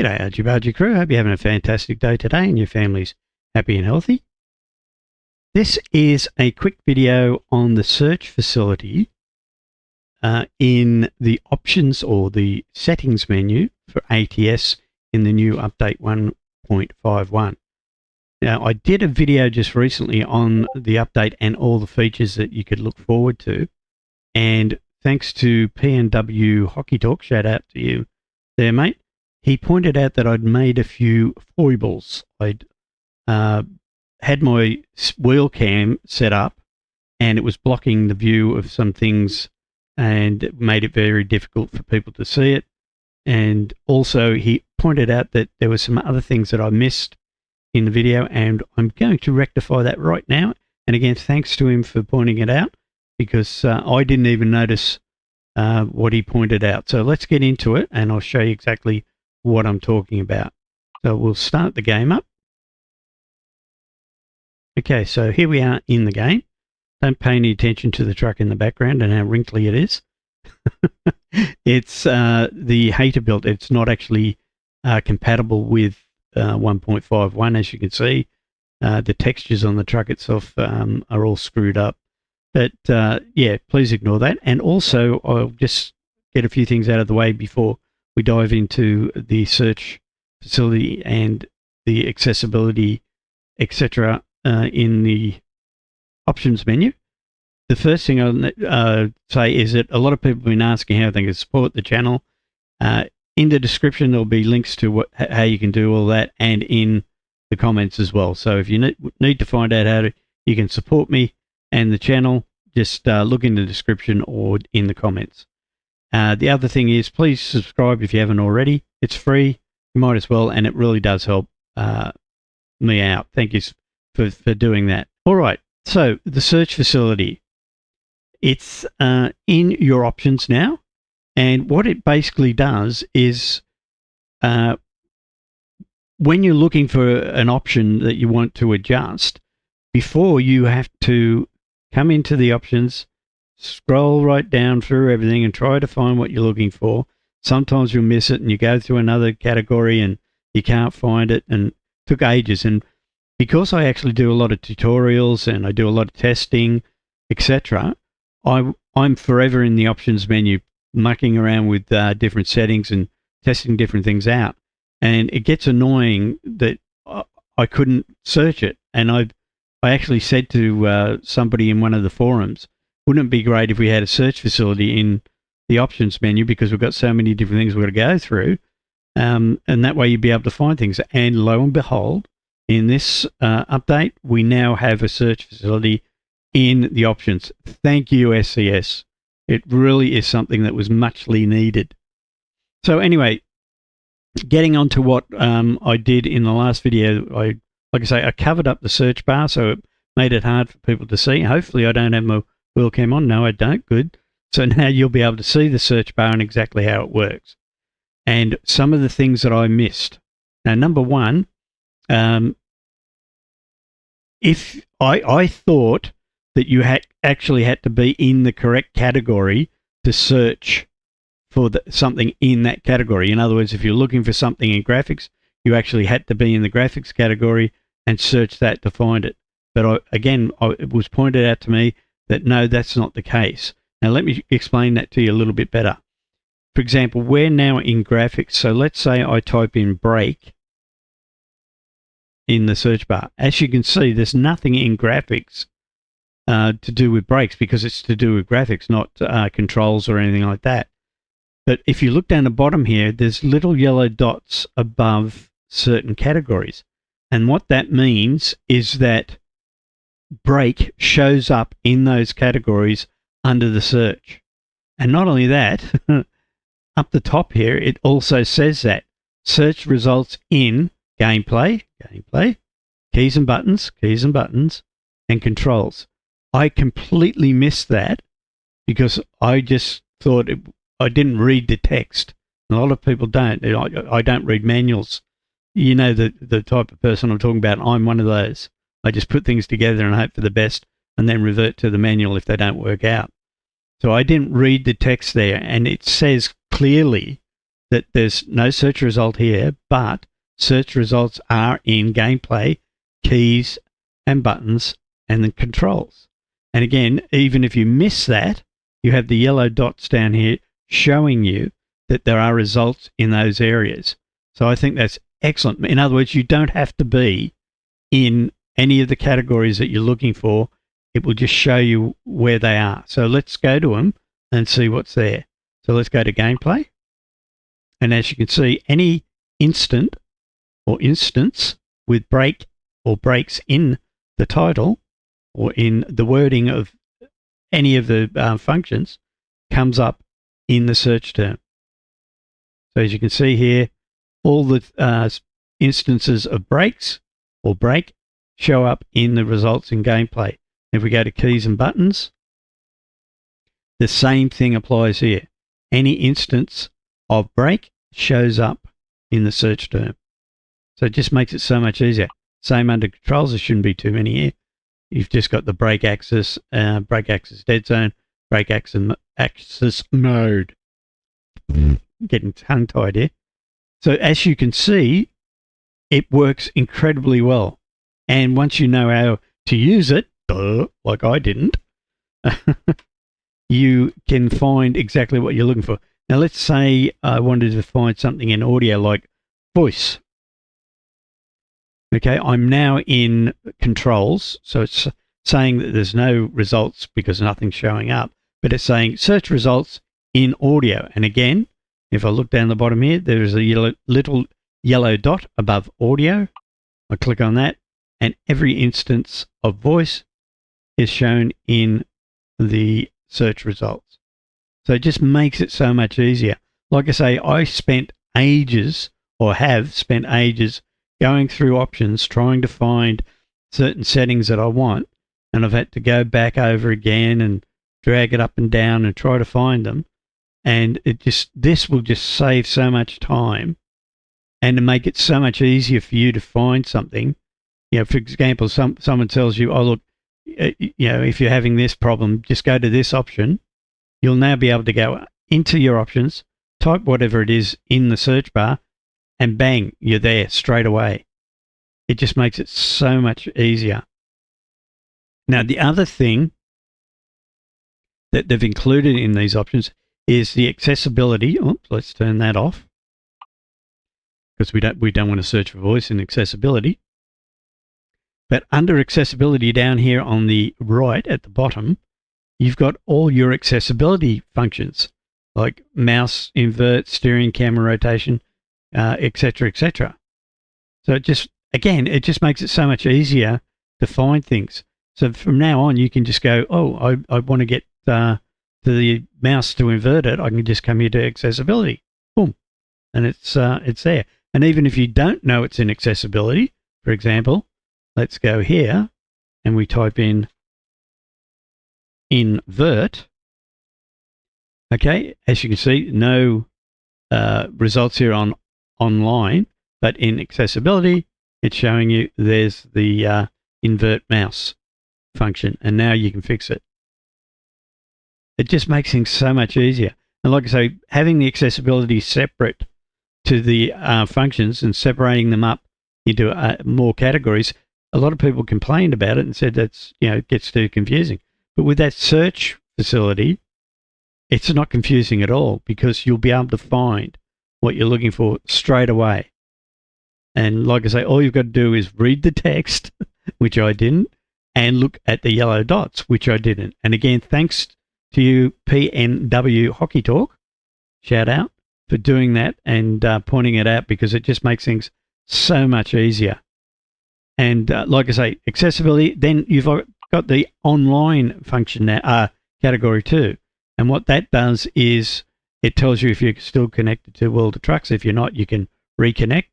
G'day Archie Bargy crew, hope you're having a fantastic day today and your family's happy and healthy. This is a quick video on the search facility in the options or the settings menu for ATS in the new update 1.51. Now, I did a video just recently on the update and all the features that you could look forward to, and thanks to PNW Hockey Talk, shout out to you there, mate. He pointed out that I'd made a few foibles. I'd had my wheel cam set up and it was blocking the view of some things and it made it very difficult for people to see it. And also he pointed out that there were some other things that I missed in the video, and I'm going to rectify that right now. And again, thanks to him for pointing it out, because I didn't even notice what he pointed out. So let's get into it and I'll show you exactly what I'm talking about. So we'll start the game up. Okay, so here we are in the game. Don't pay any attention to the truck in the background and how wrinkly it is. It's the Hater build. It's not actually compatible with 1.51, as you can see. The textures on the truck itself are all screwed up. But yeah, please ignore that. And also, I'll just get a few things out of the way before we dive into the search facility and the accessibility, etc. In the options menu. The first thing I'll say is that a lot of people have been asking how they can support the channel. In the description, there'll be links to how you can do all that, and in the comments as well. So if you need to find out how you can support me and the channel, just look in the description or in the comments. The other thing is, please subscribe if you haven't already. It's free. You might as well, and it really does help me out. Thank you for doing that. All right, so the search facility. It's in your options now, and what it basically does is when you're looking for an option that you want to adjust, before you have to come into the options, scroll right down through everything and try to find what you're looking for. Sometimes you'll miss it and you go through another category and you can't find it, and it took ages. And because I actually do a lot of tutorials and I do a lot of testing, etc., I'm forever in the options menu mucking around with different settings and testing different things out. And it gets annoying that I couldn't search it. And I actually said to somebody in one of the forums, wouldn't it be great if we had a search facility in the options menu, because we've got so many different things we've got to go through, and that way you'd be able to find things. And lo and behold, in this update, we now have a search facility in the options. Thank you, SCS. It really is something that was muchly needed. So anyway, getting on to what I did in the last video, like I say, I covered up the search bar, so it made it hard for people to see. Hopefully I don't have my wheel cam on. No, I don't. Good. So now you'll be able to see the search bar and exactly how it works. And some of the things that I missed. Now, number one, if I thought that you actually had to be in the correct category to search for something in that category. In other words, if you're looking for something in graphics, you actually had to be in the graphics category and search that to find it. But it was pointed out to me that no, that's not the case. Now let me explain that to you a little bit better. For example, we're now in graphics. So let's say I type in brake in the search bar. As you can see, there's nothing in graphics to do with brakes, because it's to do with graphics, not controls or anything like that. But if you look down the bottom here, there's little yellow dots above certain categories. And what that means is that brake shows up in those categories under the search. And not only that, up the top here, it also says that search results in gameplay, keys and buttons, and controls. I completely missed that because I just thought I didn't read the text. A lot of people don't. I don't read manuals. You know the type of person I'm talking about. I'm one of those. I just put things together and hope for the best and then revert to the manual if they don't work out. So I didn't read the text there, and it says clearly that there's no search result here, but search results are in gameplay, keys and buttons, and the controls. And again, even if you miss that, you have the yellow dots down here showing you that there are results in those areas. So I think that's excellent. In other words, you don't have to be in any of the categories that you're looking for. It will just show you where they are. So let's go to them and see what's there. So let's go to gameplay. And as you can see, any instant or instance with break or breaks in the title or in the wording of any of the functions comes up in the search term. So as you can see here, all the instances of breaks or break show up in the results in gameplay. If we go to keys and buttons, the same thing applies here. Any instance of break shows up in the search term. So it just makes it so much easier. Same under controls, there shouldn't be too many here. You've just got the break axis dead zone, break axis mode. Getting tongue-tied here. So as you can see, it works incredibly well. And once you know how to use it, like I didn't, you can find exactly what you're looking for. Now let's say I wanted to find something in audio like voice. Okay, I'm now in controls, so it's saying that there's no results because nothing's showing up, but it's saying search results in audio. And again, if I look down the bottom here, there's a little yellow dot above audio. I click on that, and every instance of voice is shown in the search results. So it just makes it so much easier. Like I say, I spent ages, or have spent ages, going through options trying to find certain settings that I want, and I've had to go back over again and drag it up and down and try to find them. And this will just save so much time and to make it so much easier for you to find something. You know, for example, someone tells you, oh, look, if you're having this problem, just go to this option. You'll now be able to go into your options, type whatever it is in the search bar, and bang, you're there straight away. It just makes it so much easier. Now, the other thing that they've included in these options is the accessibility. Oops, let's turn that off because we don't want to search for voice in accessibility. But under accessibility down here on the right at the bottom, you've got all your accessibility functions like mouse invert, steering, camera rotation, etc., etc. So it just makes it so much easier to find things. So from now on, you can just go, oh, I want to get to the mouse to invert it. I can just come here to accessibility, boom, and it's there. And even if you don't know it's in accessibility, for example, let's go here and we type in invert. Okay, as you can see, no results here on online, but in accessibility, it's showing you there's the invert mouse function, and now you can fix it. It just makes things so much easier. And like I say, having the accessibility separate to the functions and separating them up into more categories, a lot of people complained about it and said that's, it gets too confusing. But with that search facility, it's not confusing at all because you'll be able to find what you're looking for straight away. And like I say, all you've got to do is read the text, which I didn't, and look at the yellow dots, which I didn't. And again, thanks to you, PNW Hockey Talk, shout out, for doing that and pointing it out because it just makes things so much easier. And like I say, accessibility, then you've got the online function now, category 2. And what that does is it tells you if you're still connected to World of Trucks. If you're not, you can reconnect.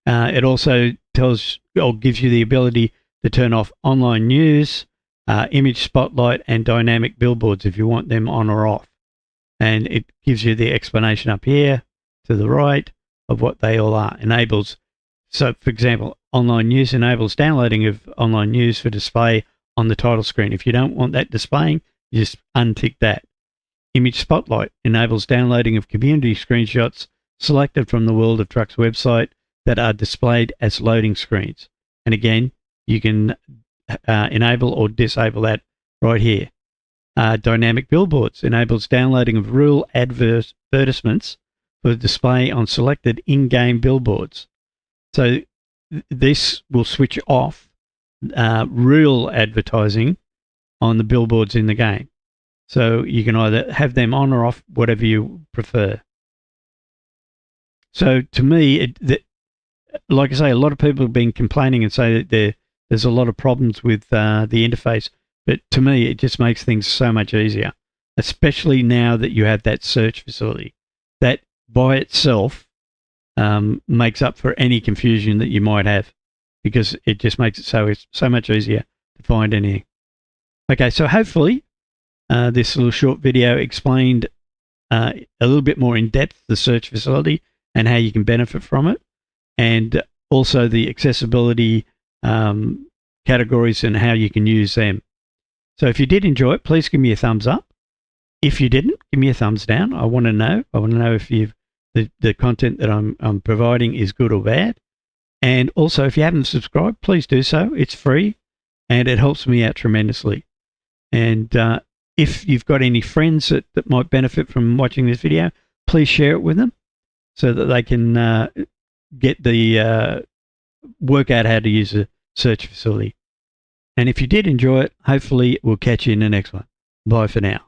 It also tells or gives you the ability to turn off online news, image spotlight, and dynamic billboards if you want them on or off. And it gives you the explanation up here to the right of what they all are. Enables, so for example, online news enables downloading of online news for display on the title screen. If you don't want that displaying, you just untick that. Image spotlight enables downloading of community screenshots selected from the World of Trucks website that are displayed as loading screens. And again, you can enable or disable that right here. Dynamic billboards enables downloading of rural advertisements for display on selected in-game billboards. So this will switch off real advertising on the billboards in the game. So you can either have them on or off, whatever you prefer. So to me, like I say, a lot of people have been complaining and say that there's a lot of problems with the interface. But to me, it just makes things so much easier, especially now that you have that search facility. That by itself makes up for any confusion that you might have, because it just makes it so much easier to find anything. Okay, so hopefully this little short video explained a little bit more in depth the search facility and how you can benefit from it, and also the accessibility categories and how you can use them. So if you did enjoy it, please give me a thumbs up. If you didn't, give me a thumbs down. I want to know. I want to know if the content that I'm providing is good or bad. And also, if you haven't subscribed, please do so. It's free, and it helps me out tremendously. And if you've got any friends that might benefit from watching this video, please share it with them so that they can work out how to use the search facility. And if you did enjoy it, hopefully we'll catch you in the next one. Bye for now.